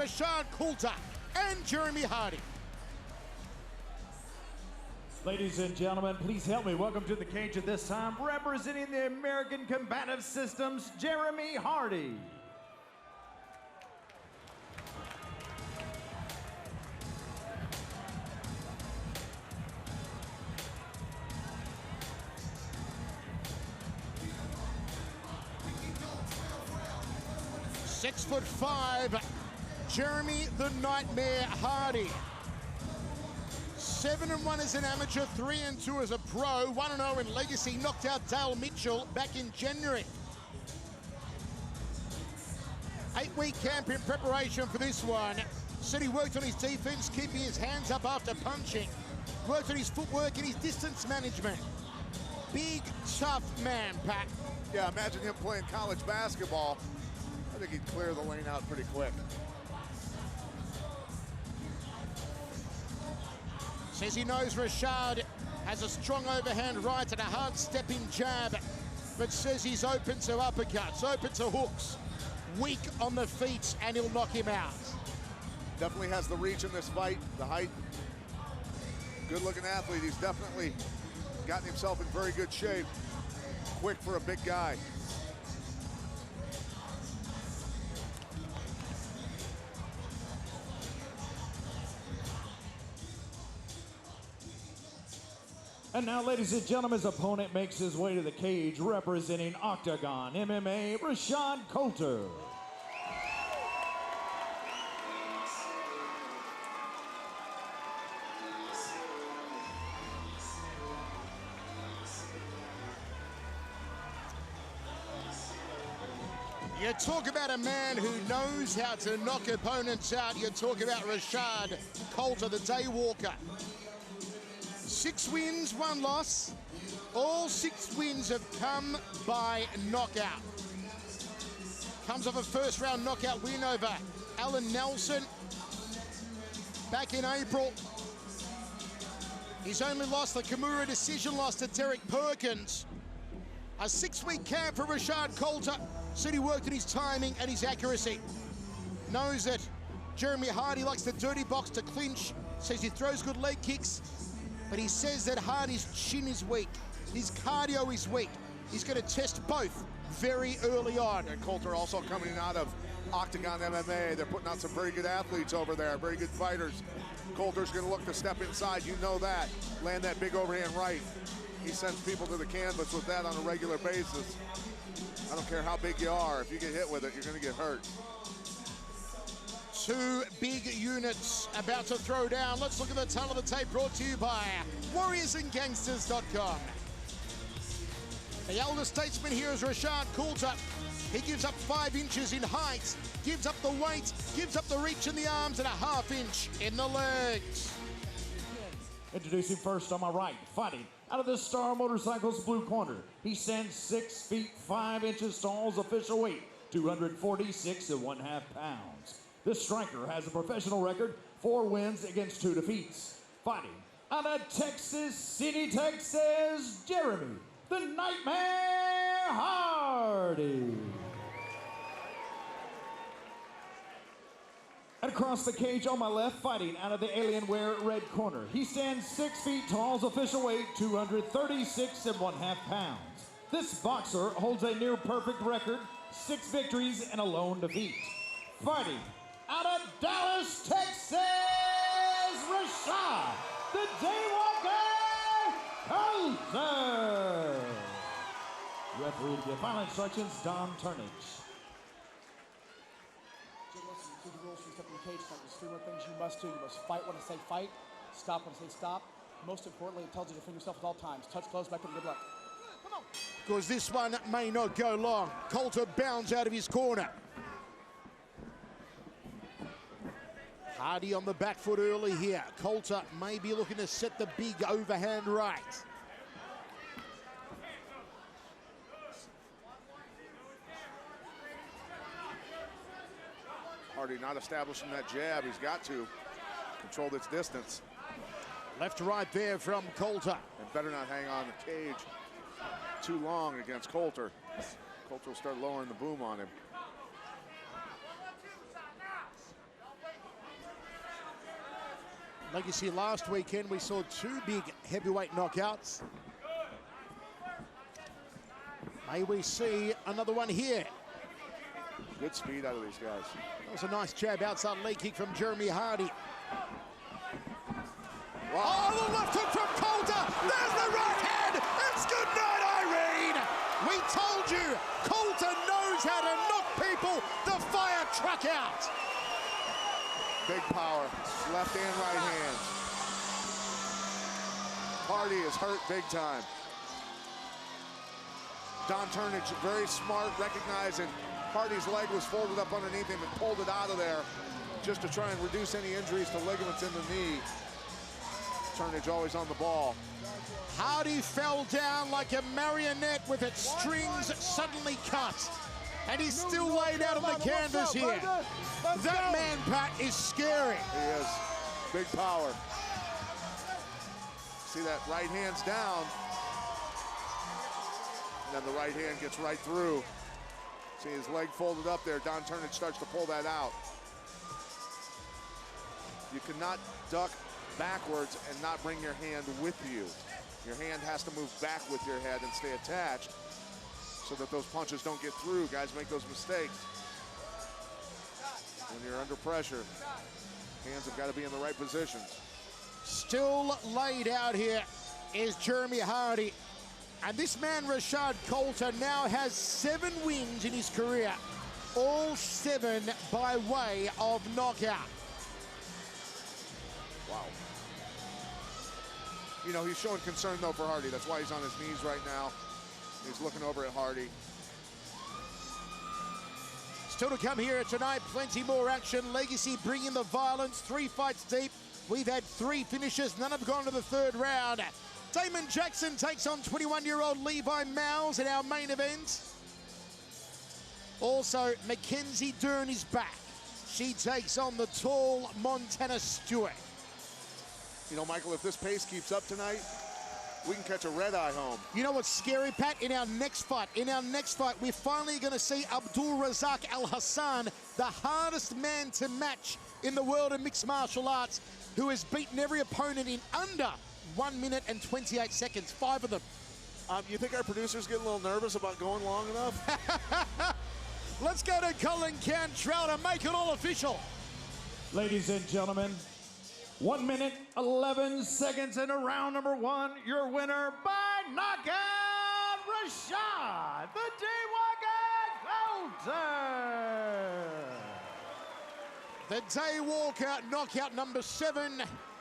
Rashad Coulter and Jeremy Hardy. Ladies and gentlemen, please help me welcome to the cage at this time, representing the American Combative Systems, Jeremy Hardy. .6'5", Jeremy the Nightmare Hardy. 7-1 as an amateur, 3-2 as a pro, 1-0 in legacy. Knocked out Dale Mitchell back in January. 8-week camp in preparation for this one. Said he worked on his defense, keeping his hands up after punching. Worked on his footwork and his distance management. Big, tough man, Pat. Yeah, imagine him playing college basketball. I think he'd clear the lane out pretty quick. Says he knows Rashad has a strong overhand right and a hard stepping jab, but says he's open to uppercuts, open to hooks, weak on the feet, and he'll knock him out. Definitely has the reach in this fight, the height. Good-looking athlete. He's definitely gotten himself in very good shape. Quick for a big guy. And now, ladies and gentlemen, his opponent makes his way to the cage, representing Octagon MMA, Rashad Coulter. You talk about a man who knows how to knock opponents out. You talk about Rashad Coulter, the day walker. 6 wins, 1 loss. All 6 wins have come by knockout. Comes off a first-round knockout win over Alan Nelson back in April. He's only lost the Kimura decision loss to Derek Perkins. A 6-week camp for Rashad Coulter. Said he worked on his timing and his accuracy. Knows that Jeremy Hardy likes the dirty box to clinch. Says he throws good leg kicks. But he says that Hardy's chin is weak. His cardio is weak. He's going to test both very early on. And Coulter also coming out of Octagon MMA. They're putting out some very good athletes over there, very good fighters. Coulter's going to look to step inside, you know that. Land that big overhand right. He sends people to the canvas with that on a regular basis. I don't care how big you are. If you get hit with it, you're going to get hurt. 2 big units about to throw down. Let's look at the tale of the tape brought to you by WarriorsandGangsters.com. The elder statesman here is Rashad Coulter. He gives up 5 inches in height, gives up the weight, gives up the reach in the arms, and a ½ inch in the legs. Introducing first on my right, fighting out of the Star Motorcycles blue corner. He stands 6 feet 5 inches tall, his official weight, 246.5 pounds. This striker has a professional record, 4 wins against 2 defeats. Fighting out of Texas City, Texas, Jeremy the Nightmare Hardy. And across the cage on my left, fighting out of the Alienware red corner. He stands 6 feet tall, his official weight, 236.5 pounds. This boxer holds a near perfect record, 6 victories and a lone defeat. Fighting out of Dallas, Texas, Rashad, the Daywalker Coulter. Referee to give final instructions, Don Turnage. Jim, listen, you the rules when you step in the cage tonight. There's 3 more things you must do. You must fight when I say fight, stop when I say stop. Most importantly, it tells you to defend yourself at all times. Touch, close, back, and good luck. Come on. Because this one may not go long. Coulter bounds out of his corner. Hardy on the back foot early here. Coulter may be looking to set the big overhand right. Hardy not establishing that jab. He's got to control this distance. Left to right there from Coulter. And better not hang on the cage too long against Coulter. Coulter will start lowering the boom on him. Like you see, last weekend we saw 2 big heavyweight knockouts. May we see another one here. Good speed out of these guys. That was a nice jab outside leg kick from Jeremy Hardy. Wow. Oh, the left hook from Coulter. There's the right hand. It's good night, Irene. We told you, Coulter knows how to knock people the fire truck out. Big power, left and right hands. Hardy is hurt big time. Don Turnage, very smart, recognizing Hardy's leg was folded up underneath him and pulled it out of there just to try and reduce any injuries to ligaments in the knee. Turnage always on the ball. Hardy fell down like a marionette with its strings suddenly cut. And he's still laid out on the canvas here. That man, Pat, is scary. He is. Big power. See that right hand's down. And then the right hand gets right through. See his leg folded up there. Don Turnage starts to pull that out. You cannot duck backwards and not bring your hand with you. Your hand has to move back with your head and stay attached so that those punches don't get through. Guys make those mistakes. When you're under pressure, hands have got to be in the right positions. Still laid out here is Jeremy Hardy. And this man, Rashad Coulter, now has 7 wins in his career. All 7 by way of knockout. Wow. You know, he's showing concern, though, for Hardy. That's why he's on his knees right now. He's looking over at Hardy. Still to come here tonight, plenty more action. Legacy bringing the violence, 3 fights deep. We've had 3 finishes, none have gone to the 3rd round. Damon Jackson takes on 21-year-old Levi Miles in our main event. Also, Mackenzie Dern is back. She takes on the tall Montana Stewart. You know, Michael, if this pace keeps up tonight, we can catch a red-eye home. You know what's scary, Pat? In our next fight, we're finally going to see Abdul Razak Al Hassan, the hardest man to match in the world of mixed martial arts, who has beaten every opponent in under 1 minute and 28 seconds, 5 of them. You think our producers get a little nervous about going long enough? Let's go to Colin Cantrell to make it all official. Ladies and gentlemen, 1 minute, 11 seconds into round number 1. Your winner by knockout, Rashad, the Daywalker Coulter. The Daywalker knockout number 7.